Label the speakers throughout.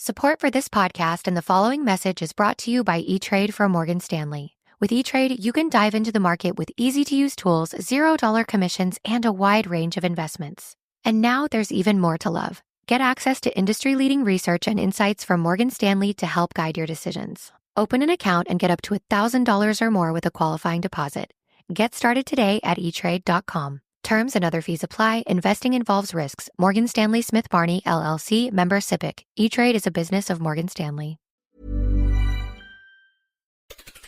Speaker 1: Support for this podcast and the following message is brought to you by E-Trade from Morgan Stanley. With E-Trade, you can dive into the market with easy-to-use tools, $0 commissions, and a wide range of investments. And now there's even more to love. Get access to industry-leading research and insights from Morgan Stanley to help guide your decisions. Open an account and get up to $1,000 or more with a qualifying deposit. Get started today at etrade.com. Terms and other fees apply. Investing involves risks. Morgan Stanley Smith Barney, LLC, member SIPC. E-Trade is a business of Morgan Stanley.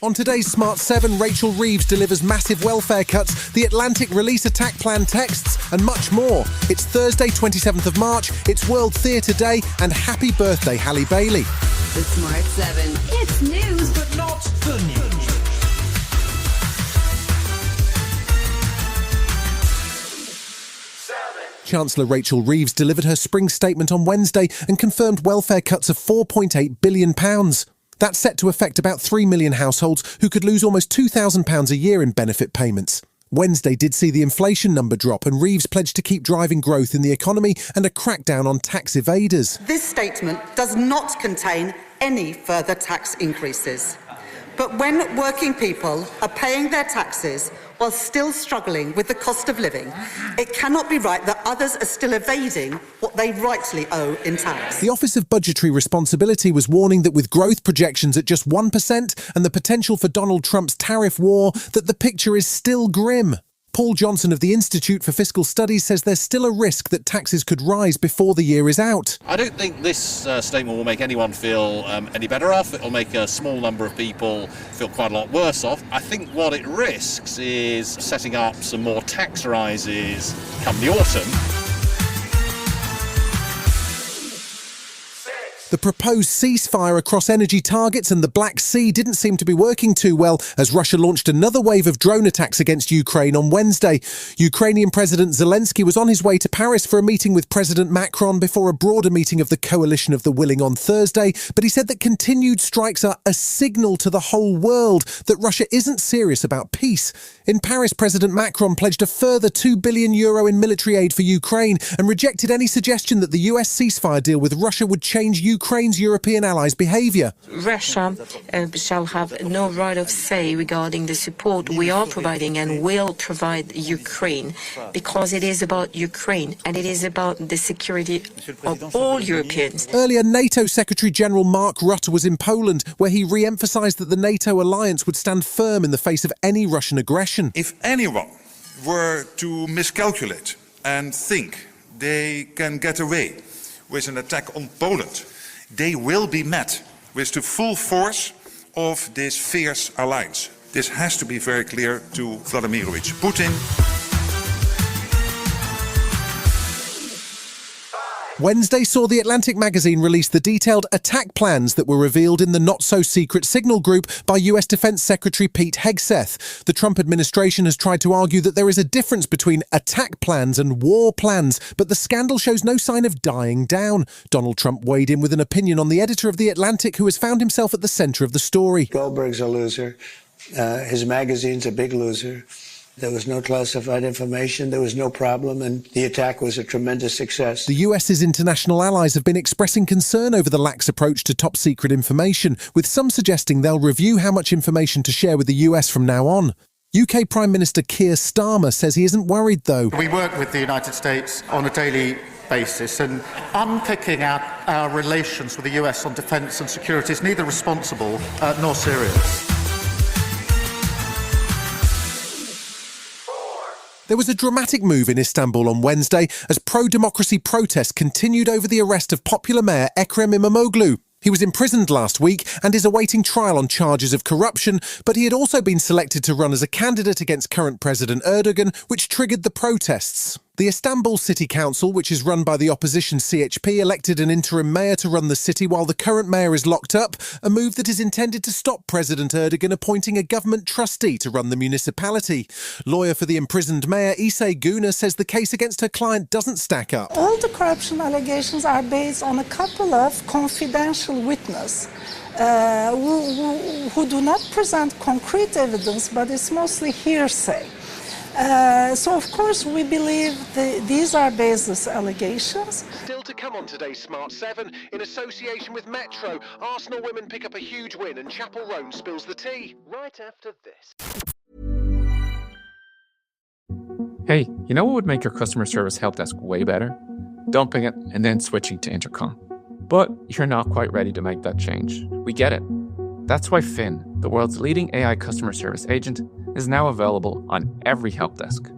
Speaker 2: On today's Smart 7, Rachel Reeves delivers massive welfare cuts, the Atlantic release attack plan texts, and much more. It's Thursday, 27th of March, it's World Theatre Day, and happy birthday, Halle Bailey.
Speaker 3: The Smart 7. It's news, but not the news.
Speaker 2: Chancellor Rachel Reeves delivered her spring statement on Wednesday and confirmed welfare cuts of £4.8 billion. That's set to affect about 3 million households who could lose almost £2,000 a year in benefit payments. Wednesday did see the inflation number drop, and Reeves pledged to keep driving growth in the economy and a crackdown on tax evaders.
Speaker 4: This statement does not contain any further tax increases. But when working people are paying their taxes while still struggling with the cost of living, it cannot be right that others are still evading what they rightly owe in tax.
Speaker 2: The Office of Budgetary Responsibility was warning that with growth projections at just 1% and the potential for Donald Trump's tariff war, that the picture is still grim. Paul Johnson of the Institute for Fiscal Studies says there's still a risk that taxes could rise before the year is out.
Speaker 5: I don't think this statement will make anyone feel any better off. It'll make a small number of people feel quite a lot worse off. I think what it risks is setting up some more tax rises come the autumn.
Speaker 2: The proposed ceasefire across energy targets and the Black Sea didn't seem to be working too well as Russia launched another wave of drone attacks against Ukraine on Wednesday. Ukrainian President Zelensky was on his way to Paris for a meeting with President Macron before a broader meeting of the Coalition of the Willing on Thursday, but he said that continued strikes are a signal to the whole world that Russia isn't serious about peace. In Paris, President Macron pledged a further €2 billion in military aid for Ukraine and rejected any suggestion that the US ceasefire deal with Russia would change Ukraine's European allies' behaviour.
Speaker 6: Russia shall have no right of say regarding the support we are providing and will provide Ukraine, because it is about Ukraine and it is about the security of all Europeans.
Speaker 2: Earlier, NATO Secretary-General Mark Rutte was in Poland, where he re-emphasised that the NATO alliance would stand firm in the face of any Russian aggression.
Speaker 7: If anyone were to miscalculate and think they can get away with an attack on Poland, they will be met with the full force of this fierce alliance. This has to be very clear to Vladimir Putin.
Speaker 2: Wednesday saw The Atlantic magazine release the detailed attack plans that were revealed in the not-so-secret signal group by US Defense Secretary Pete Hegseth. The Trump administration has tried to argue that there is a difference between attack plans and war plans, but the scandal shows no sign of dying down. Donald Trump weighed in with an opinion on the editor of The Atlantic, who has found himself at the centre of the story.
Speaker 8: Goldberg's a loser. His magazine's a big loser. There was no classified information, there was no problem, and the attack was a tremendous success.
Speaker 2: The US's international allies have been expressing concern over the lax approach to top-secret information, with some suggesting they'll review how much information to share with the US from now on. UK Prime Minister Keir Starmer says he isn't worried, though.
Speaker 9: We work with the United States on a daily basis, and unpicking our relations with the US on defence and security is neither responsible nor serious.
Speaker 2: There was a dramatic move in Istanbul on Wednesday as pro-democracy protests continued over the arrest of popular mayor Ekrem İmamoğlu. He was imprisoned last week and is awaiting trial on charges of corruption, but he had also been selected to run as a candidate against current President Erdogan, which triggered the protests. The Istanbul City Council, which is run by the opposition CHP, elected an interim mayor to run the city while the current mayor is locked up, a move that is intended to stop President Erdogan appointing a government trustee to run the municipality. Lawyer for the imprisoned mayor, Ise Guna, says the case against her client doesn't stack up.
Speaker 10: All the corruption allegations are based on a couple of confidential witnesses who do not present concrete evidence, but it's mostly hearsay. So, of course, we believe these are baseless allegations.
Speaker 11: Still
Speaker 2: to come on today's Smart 7. In association with Metro, Arsenal women pick up a huge win and Chapel Roan spills the tea. Right after this.
Speaker 11: Hey, you know what would make your customer service help desk way better? Dumping it and then switching to Intercom. But you're not quite ready to make that change. We get it. That's why Finn, the world's leading AI customer service agent, is now available on every help desk.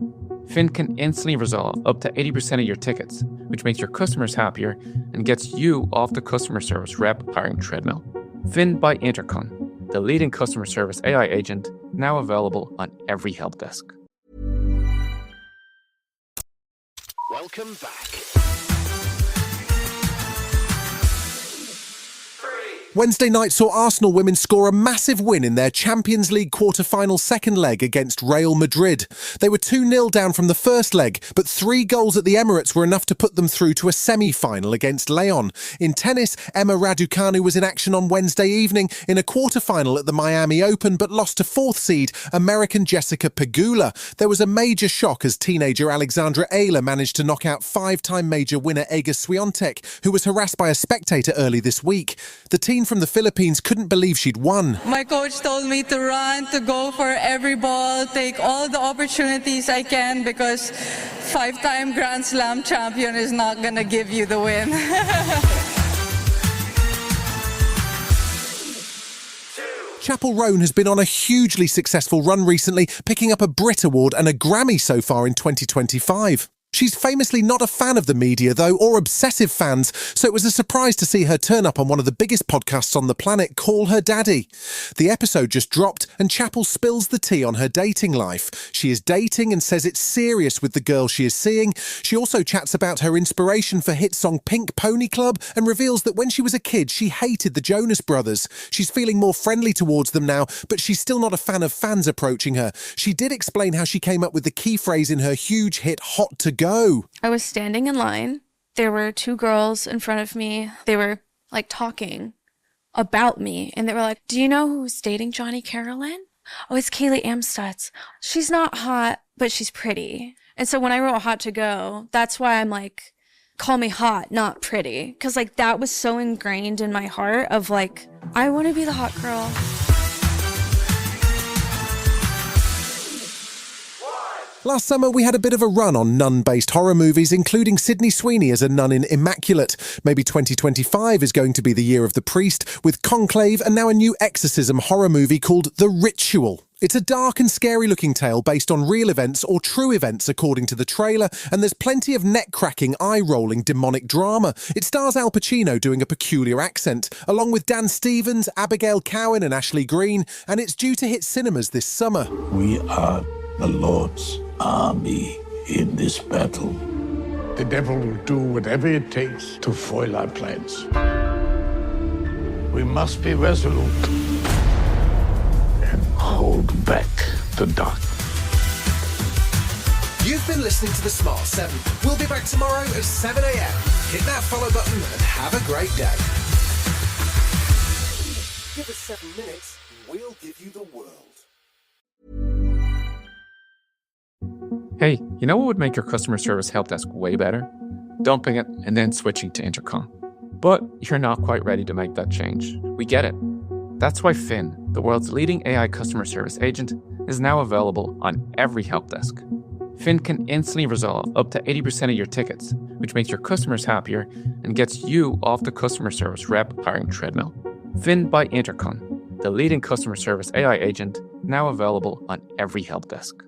Speaker 11: Finn can instantly resolve up to 80% of your tickets, which makes your customers happier and gets you off the customer service rep hiring treadmill. Finn by Intercom, the leading customer service AI agent, now available on every help desk.
Speaker 2: Welcome back. Wednesday night saw Arsenal women score a massive win in their Champions League quarter-final second leg against Real Madrid. They were 2-0 down from the first leg, but 3 goals at the Emirates were enough to put them through to a semi-final against Leon. In tennis, Emma Raducanu was in action on Wednesday evening in a quarter-final at the Miami Open, but lost to 4th seed American Jessica Pegula. There was a major shock as teenager Alexandra Ayler managed to knock out 5-time major winner Iga Swiatek, who was harassed by a spectator early this week. The teen from the Philippines couldn't believe she'd won.
Speaker 12: My coach told me to run, to go for every ball, take all the opportunities I can, because 5-time Grand Slam champion is not going to give you the win.
Speaker 2: Chapel Roan has been on a hugely successful run recently, picking up a Brit Award and a Grammy so far in 2025. She's famously not a fan of the media, though, or obsessive fans, so it was a surprise to see her turn up on one of the biggest podcasts on the planet, Call Her Daddy. The episode just dropped, and Chapel spills the tea on her dating life. She is dating and says it's serious with the girl she is seeing. She also chats about her inspiration for hit song Pink Pony Club and reveals that when she was a kid, she hated the Jonas Brothers. She's feeling more friendly towards them now, but she's still not a fan of fans approaching her. She did explain how she came up with the key phrase in her huge hit Hot to Go.
Speaker 13: I was standing in line. There were 2 girls in front of me. They were like talking about me. And they were like, do you know who's dating Johnny Carolyn? Oh, it's Kaylee Amstutz. She's not hot, but she's pretty. And so when I wrote Hot to Go, that's why I'm like, call me hot, not pretty. Because like that was so ingrained in my heart of like, I want to be the hot girl.
Speaker 2: Last summer, we had a bit of a run on nun-based horror movies, including Sydney Sweeney as a nun in Immaculate. Maybe 2025 is going to be the year of the priest, with Conclave and now a new exorcism horror movie called The Ritual. It's a dark and scary-looking tale based on real events or true events according to the trailer, and there's plenty of neck-cracking, eye-rolling demonic drama. It stars Al Pacino doing a peculiar accent, along with Dan Stevens, Abigail Cowan and Ashley Greene, and it's due to hit cinemas this summer.
Speaker 14: We are the Lord's army in this battle.
Speaker 15: The devil will do whatever it takes to foil our plans. We must be resolute and hold back the dark.
Speaker 2: You've been listening to The Smart 7. We'll be back tomorrow at 7 a.m. Hit that follow button and have a great day. Give us 7 minutes and we'll give you the world.
Speaker 11: Hey, you know what would make your customer service help desk way better? Dumping it and then switching to Intercom. But you're not quite ready to make that change. We get it. That's why Finn, the world's leading AI customer service agent, is now available on every help desk. Finn can instantly resolve up to 80% of your tickets, which makes your customers happier and gets you off the customer service rep hiring treadmill. Finn by Intercom, the leading customer service AI agent, now available on every help desk.